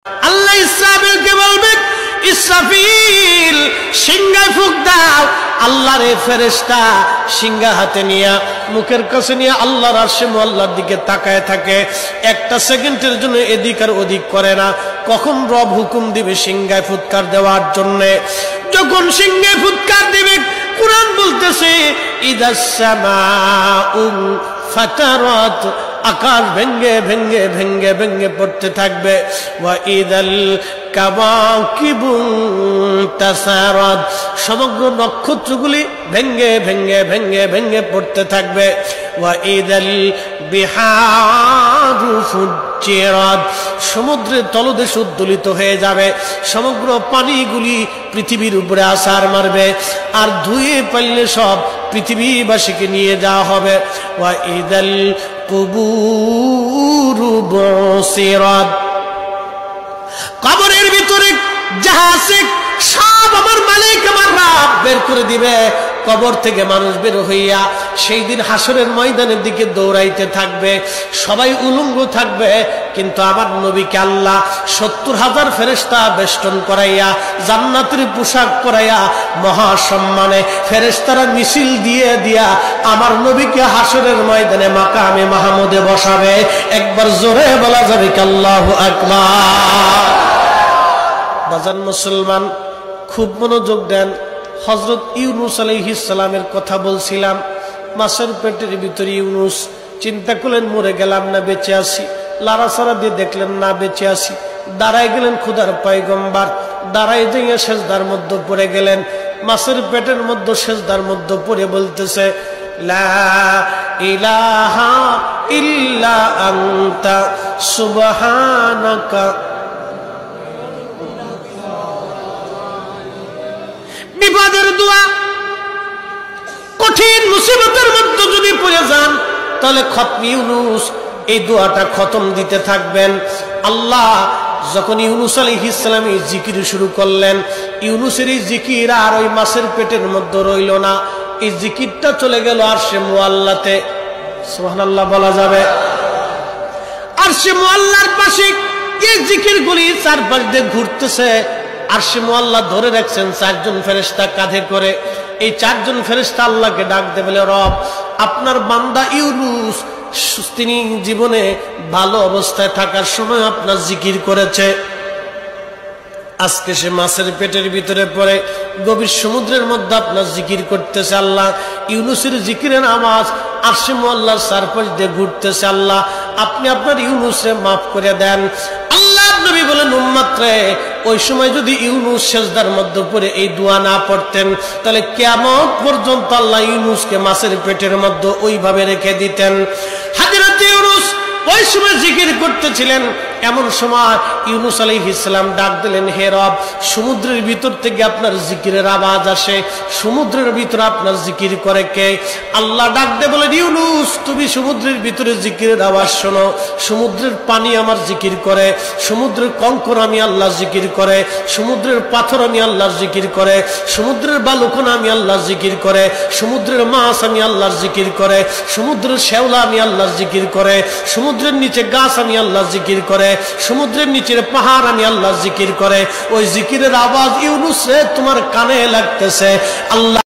আল্লাহ ইসরাফিলকে বলবে, ইসরাফিল সিংহায় ফুঁক দাও। আল্লাহর এই ফেরেশতা সিংহা হাতে নিয়ে মুখের কাছে নিয়ে আল্লাহর আরশে মুআল্লার দিকে তাকায় থাকে। একটা সেকেন্ডের জন্য এদিক আর ওদিক করে না। কখন রব হুকুম দিবে সিংহায় ফুৎকার দেওয়ার জন্য, যখন সিংহায় ফুৎকার দিবে, কুরআন বলতেছে ইদাস সামাউ ফাতারাত, আকাশ ভেঙ্গে ভেঙ্গে ভেঙ্গে ভেঙ্গে পড়তে থাকবে। ওয়া ইদাল কাওয়াকিবু তাসারাত, সমগ্র নক্ষত্রগুলি ভেঙ্গে ভেঙ্গে ভেঙ্গে ভেঙ্গে পড়তে থাকবে। ওয়া ইদাল বিহারু ফুজ্জিরাত, সমুদ্রের তলদেশ উদ্দোলিত হয়ে যাবে। সমগ্র পানিগুলি পৃথিবীর উপরে আছাড় মারবে, আর ধুয়ে পারলে সব পৃথিবীবাসীকে নিয়ে যাওয়া হবে। ওয়া ইদাল কুবুরু বুসিরাত, কবরের ভিতরে যাহা আছে সব আমার মালিক আমার রব বের করে দিবে। কবর থেকে মানুষ বের হইয়া সেই দিন হাসরের ময়দানের দিকে দৌড়াইতে থাকবে, সবাই উলঙ্গ থাকবে। কিন্তু আমার নবীকে আল্লাহ ৭০,০০০ ফেরেশতা বেষ্টন করাইয়া জান্নাতের পোশাক পরাইয়া মহাসম্মানে ফেরেশতারা মিছিল দিয়ে দিয়া আমার নবীকে হাসরের ময়দানে মাকামে মাহমুদে বসাবে। একবার জোরে বলা যাবে কি আল্লাহু আকবার। বাজান মুসলমান, খুব মনোযোগ দেন। হযরত ইউনূস আলাইহিস সালামের কথা বলছিলাম। মাছের পেটের ভিতরে ইউনূস, চিন্তা করলেন মরে গেলাম না বেঁচে আছি, লাড়াচাড়া দিয়ে দেখলেন না বেঁচে আছি। দাঁড়ায় গেলেন খোদার পয়গম্বর, দাঁড়ায় যাইয়া সেজদার মধ্যে পড়ে গেলেন। মাছের পেটের মধ্যে সেজদার মধ্যে পড়ে বলতেছে, লা ইলাহা ইল্লা আনতা সুবহানাকা। বিপদের দোয়া, কঠিন মুসিবতের মধ্যে যদি পড়ে যান তাহলে খতম ইউনূস এই দোয়াটা খতম দিতে থাকবেন। আল্লাহ যখন ইউনূস আলাইহিস সালাম এই জিকির শুরু করলেন, ইউনূসের এই জিকির আর ওই মাছের পেটের মধ্যে রইল না, এই জিকিরটা চলে গেল আরশে মুআল্লাতে। সুবহানাল্লাহ বলা যাবে। আরশে মুআল্লার পাশে এই জিকিরগুলি চারপাশ দিয়ে ঘুরতেছে। আরশে মুআল্লা ধরে রাখছেন ৪ জন ফেরেশতা কাঁধে করে। এই ৪ জন ফেরেশতা আল্লাহকে ডাক দেবে, বলে রব, আপনার বান্দা ইউনূস তিনি জীবনে ভালো অবস্থায় থাকার সময় আপনার জিকির করেছে, আজকে সে মাছের পেটের ভিতরে পড়ে গভীর সমুদ্রের মধ্যে আপনার জিকির করতেছে। আল্লাহ, ইউনূসের জিকিরের আওয়াজ আরশে মুআল্লার চারপাশ দিয়ে ঘুরতেছে। আল্লাহ, আপনি আপনার ইউনূসকে মাফ করে দেন। আল্লাহ নবী বলেন, উম্মত রে, ওই সময় যদি ইউনূস সেজদার মধ্যে পড়ে এই দোয়া না পড়তেন তাহলে কিয়ামত পর্যন্ত আল্লাহ ইউনূসকে মাছের পেটের মধ্যে ওইভাবে রেখে দিতেন। হযরত ইউনূস ওই সময় জিকির করতেছিলেন। এমন সময় ইউনূস আলাইহিস সালাম ডাক দিলেন, হে রব, সমুদ্রের ভিতর থেকে আপনার জিকিরের আওয়াজ আসে, সমুদ্রের ভিতরে আপনার জিকির করে কে? আল্লাহ ডাক দিয়ে বলেন, ইউনূস, তুমি সমুদ্রের ভিতরে জিকিরের আওয়াজ শোনো। সমুদ্রের পানি আমার জিকির করে, সমুদ্রের কঙ্কর আমি আল্লাহ জিকির করে, সমুদ্রের পাথর আমি আল্লাহর জিকির করে, সমুদ্রের বালুকণা আমি আল্লাহর জিকির করে, সমুদ্রের মাছ আমি আল্লাহর জিকির করে, সমুদ্রের শ্যাওলা আমি আল্লাহর জিকির করে, সমুদ্রের নিচে গাছ আমি আল্লাহর জিকির করে, সমুদ্রের নিচের পাহাড় আমি আল্লাহর জিকির করে। ওই জিকিরের আওয়াজ ইউনূস রে তোমার কানে লাগতেছে। আল্লাহ